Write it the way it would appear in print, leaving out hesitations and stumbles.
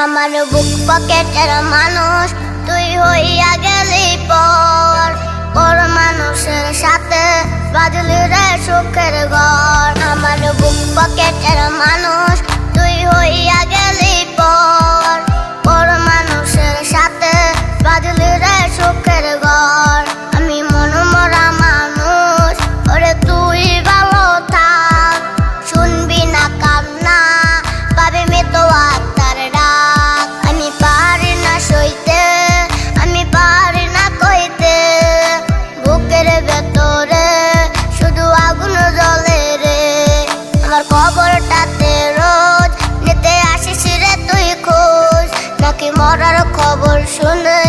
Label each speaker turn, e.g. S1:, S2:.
S1: আমার বুক পকেটের মানুষ তুই হইয়া গেলি পর, পর মানুষের সাথে বাজলি রে সুখের ঘর। আমার বুক পকেটের মানুষ তুই হইয়া গেলি পর, পর মানুষের সাথে বাজলি রে সুখের ঘর। আমি মনমরা মানুষ, ওরে তুই ভালো থাক, শুনবি না কান্না পাবে মৃত আত্মার ডাক। আমি পারি না সইতে, আমি পারি না কইতে, বুকের ভেতরে শুধু আগুন জ্বলে রে। আমার খবরটাতে রোজ নিতে আসিস রে তুই খোঁজ, নাকি মরার খবর শুনে